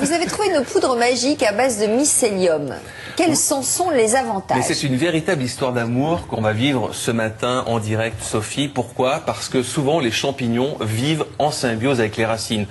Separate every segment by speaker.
Speaker 1: vous avez trouvé une poudre magique à base de mycélium. Quels sont les avantages?
Speaker 2: Mais c'est une véritable histoire d'amour qu'on va vivre ce matin en direct, Sophie. Pourquoi? Parce que souvent les champignons vivent en symbiose avec les racines.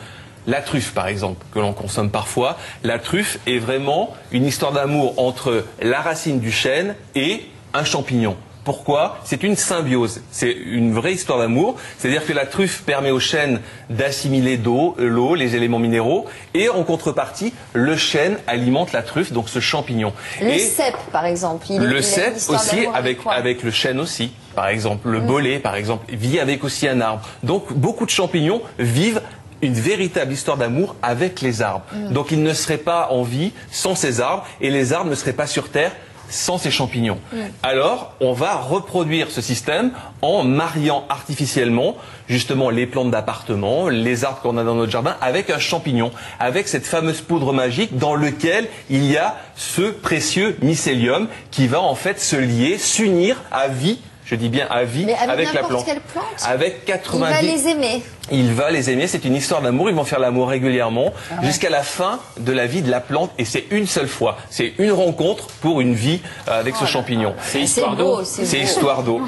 Speaker 2: La truffe, par exemple, que l'on consomme parfois, la truffe est vraiment une histoire d'amour entre la racine du chêne et un champignon. Pourquoi? C'est une symbiose, c'est une vraie histoire d'amour, c'est-à-dire que la truffe permet au chêne d'assimiler l'eau, les éléments minéraux, et en contrepartie, le chêne alimente la truffe, donc ce champignon.
Speaker 1: Le cèpe, par exemple.
Speaker 2: Le cèpe aussi, avec le chêne aussi. Par exemple, le bolet, par exemple, vit avec aussi un arbre. Donc, beaucoup de champignons vivent une véritable histoire d'amour avec les arbres. Donc, ils ne seraient pas en vie sans ces arbres, et les arbres ne seraient pas sur Terre sans ces champignons. Alors, on va reproduire ce système en mariant artificiellement justement les plantes d'appartement, les arbres qu'on a dans notre jardin, avec un champignon, avec cette fameuse poudre magique dans lequel il y a ce précieux mycélium qui va en fait se lier, s'unir à vie. Je dis bien à vie, avec la plante.
Speaker 1: Quelle plante.
Speaker 2: Avec 90...
Speaker 1: Il va les aimer.
Speaker 2: Il va les aimer, c'est une histoire d'amour, ils vont faire l'amour régulièrement jusqu'à la fin de la vie de la plante et c'est une seule fois. C'est une rencontre pour une vie avec ce champignon.
Speaker 3: C'est histoire d'eau.
Speaker 2: C'est histoire d'eau.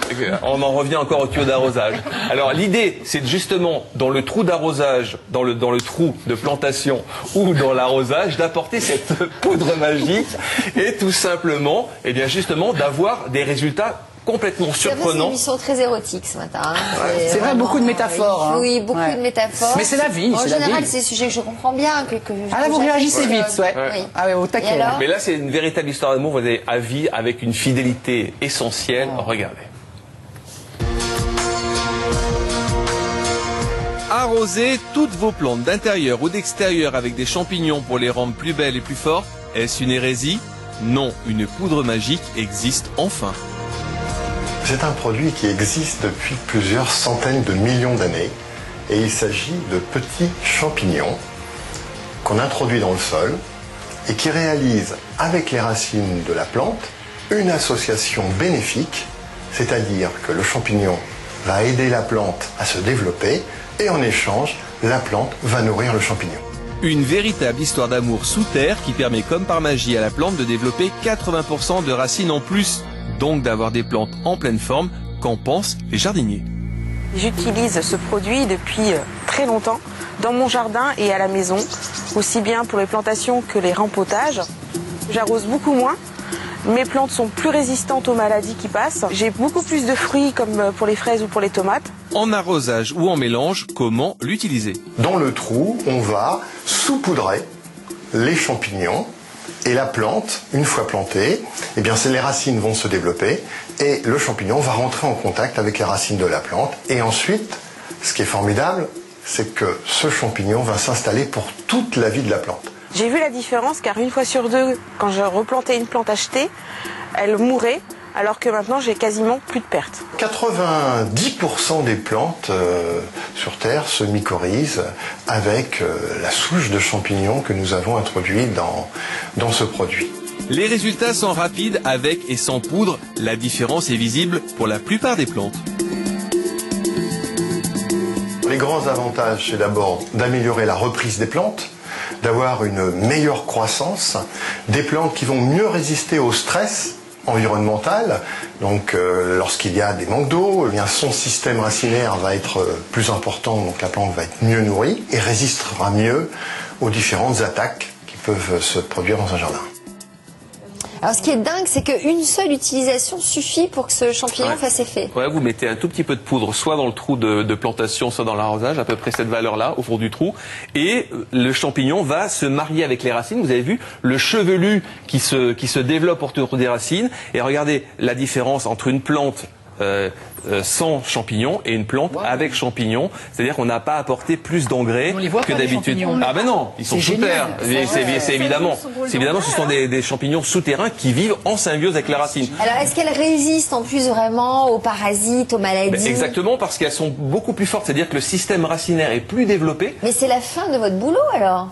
Speaker 2: On en revient encore au tuyau d'arrosage. Alors l'idée, c'est justement dans le trou d'arrosage, dans le trou de plantation ou dans l'arrosage, d'apporter cette poudre magique et tout simplement, eh bien justement, d'avoir des résultats complètement surprenant.
Speaker 1: C'est une émission très érotique ce matin. Hein.
Speaker 3: C'est vrai, beaucoup de métaphores. Hein.
Speaker 1: Oui, beaucoup de métaphores.
Speaker 3: Mais c'est la vie.
Speaker 1: En général, c'est des sujets que je comprends bien.
Speaker 3: Ah là, vous réagissez vite, ouais.
Speaker 1: Oui.
Speaker 3: Ah ouais, au taquet.
Speaker 2: Mais là, c'est une véritable histoire d'amour, vous avez à vie, avec une fidélité essentielle. Regardez. Arroser toutes vos plantes d'intérieur ou d'extérieur avec des champignons pour les rendre plus belles et plus fortes, est-ce une hérésie? Non, une poudre magique existe enfin.
Speaker 4: C'est un produit qui existe depuis plusieurs centaines de millions d'années et il s'agit de petits champignons qu'on introduit dans le sol et qui réalisent avec les racines de la plante une association bénéfique, c'est-à-dire que le champignon va aider la plante à se développer et en échange, la plante va nourrir le champignon.
Speaker 2: Une véritable histoire d'amour sous terre qui permet comme par magie à la plante de développer 80% de racines en plus. Donc d'avoir des plantes en pleine forme, qu'en pensent les jardiniers.
Speaker 5: J'utilise ce produit depuis très longtemps dans mon jardin et à la maison, aussi bien pour les plantations que les rempotages. J'arrose beaucoup moins, mes plantes sont plus résistantes aux maladies qui passent, j'ai beaucoup plus de fruits comme pour les fraises ou pour les tomates.
Speaker 2: En arrosage ou en mélange, comment l'utiliser?
Speaker 4: Dans le trou, on va saupoudrer les champignons. Et la plante, une fois plantée, eh bien, les racines vont se développer et le champignon va rentrer en contact avec les racines de la plante. Et ensuite, ce qui est formidable, c'est que ce champignon va s'installer pour toute la vie de la plante.
Speaker 5: J'ai vu la différence car une fois sur deux, quand je replantais une plante achetée, elle mourait alors que maintenant j'ai quasiment plus de pertes.
Speaker 4: 90% des plantes sur Terre se mycorhizent avec la souche de champignons que nous avons introduite dans ce produit.
Speaker 2: Les résultats sont rapides avec et sans poudre. La différence est visible pour la plupart des plantes.
Speaker 4: Les grands avantages, c'est d'abord d'améliorer la reprise des plantes, d'avoir une meilleure croissance, des plantes qui vont mieux résister au stress environnemental. Donc lorsqu'il y a des manques d'eau, eh bien son système racinaire va être plus important, donc la plante va être mieux nourrie et résistera mieux aux différentes attaques qui peuvent se produire dans un jardin.
Speaker 1: Alors ce qui est dingue, c'est qu'une seule utilisation suffit pour que ce champignon fasse effet.
Speaker 2: Ouais, vous mettez un tout petit peu de poudre, soit dans le trou de plantation, soit dans l'arrosage, à peu près cette valeur-là, au fond du trou, et le champignon va se marier avec les racines. Vous avez vu le chevelu qui se développe autour des racines, et regardez la différence entre une plante sans champignons et une plante avec champignons, c'est-à-dire qu'on n'a pas apporté plus d'engrais que d'habitude. Ah ben non, ils sont sous terre. C'est évidemment, ce sont des champignons souterrains qui vivent en symbiose avec la racine.
Speaker 1: Alors est-ce qu'elles résistent en plus vraiment aux parasites, aux maladies?
Speaker 2: Exactement, parce qu'elles sont beaucoup plus fortes, c'est-à-dire que le système racinaire est plus développé.
Speaker 1: Mais c'est la fin de votre boulot alors?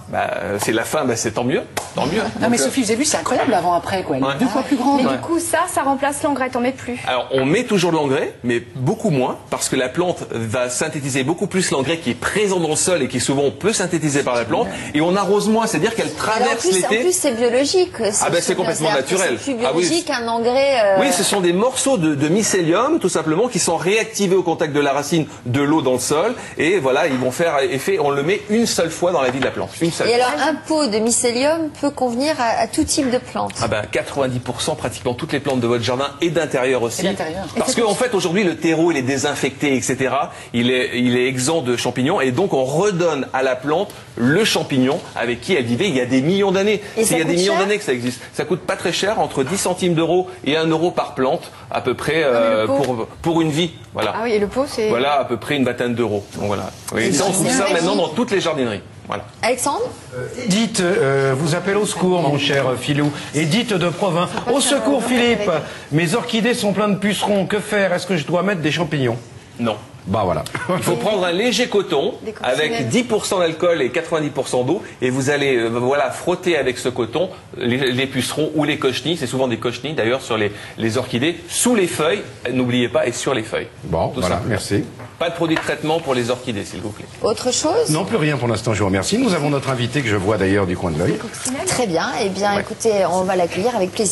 Speaker 2: C'est la fin, c'est tant mieux, tant mieux.
Speaker 3: Non mais Sophie, vous avez vu, c'est incroyable avant-après quoi, elle est 2 fois plus grande.
Speaker 6: Mais du coup ça remplace l'engrais, t'en mets plus.
Speaker 2: Alors on met toujours de l'engrais, mais mais beaucoup moins, parce que la plante va synthétiser beaucoup plus l'engrais qui est présent dans le sol et qui souvent peut synthétiser par la plante. Et on arrose moins, c'est-à-dire qu'elle traverse l'été.
Speaker 1: En plus, c'est biologique.
Speaker 2: Ah ben c'est complètement naturel.
Speaker 1: C'est plus biologique qu'un engrais.
Speaker 2: Oui, ce sont des morceaux de mycélium, tout simplement, qui sont réactivés au contact de la racine, de l'eau dans le sol. Et voilà, ils vont faire effet. On le met une seule fois dans la vie de la plante. Une seule.
Speaker 1: Et alors, un pot de mycélium peut convenir à tout type de plante.
Speaker 2: Ah ben 90%, pratiquement toutes les plantes de votre jardin et d'intérieur aussi. Parce qu'en fait, aujourd'hui, le terreau, il est désinfecté, etc. Il est exempt de champignons. Et donc, on redonne à la plante le champignon avec qui elle vivait il y a des millions d'années. Il y a des millions d'années que ça existe. Ça coûte pas très cher, entre 10 centimes d'euros et 1 euro par plante, à peu près, pour une vie. Voilà.
Speaker 6: Ah oui, et le pot, c'est...
Speaker 2: Voilà, à peu près une vingtaine d'euros. Donc voilà. Et ça, on trouve ça maintenant dans toutes les jardineries. Voilà.
Speaker 1: Alexandre ?
Speaker 7: Edith vous appelle au secours, mon cher Philou. Edith de Provins. Au secours, Philippe. Mes orchidées sont pleines de pucerons. Que faire? Est-ce que je dois mettre des champignons?
Speaker 2: Non.
Speaker 7: Bah voilà.
Speaker 2: Il faut prendre un léger coton avec 10% d'alcool et 90% d'eau et vous allez voilà, frotter avec ce coton les pucerons ou les cochenilles. C'est souvent des cochenilles d'ailleurs sur les orchidées, sous les feuilles, n'oubliez pas, et sur les feuilles.
Speaker 7: Bon,
Speaker 2: tout
Speaker 7: voilà,
Speaker 2: simplement.
Speaker 7: merci.
Speaker 2: Pas de produit de traitement pour les orchidées, s'il vous plaît.
Speaker 1: Autre chose?
Speaker 7: Non, plus rien pour l'instant, je vous remercie. Nous avons notre invité que je vois d'ailleurs du coin de l'œil.
Speaker 1: Très bien. Eh bien, écoutez, on va l'accueillir avec plaisir.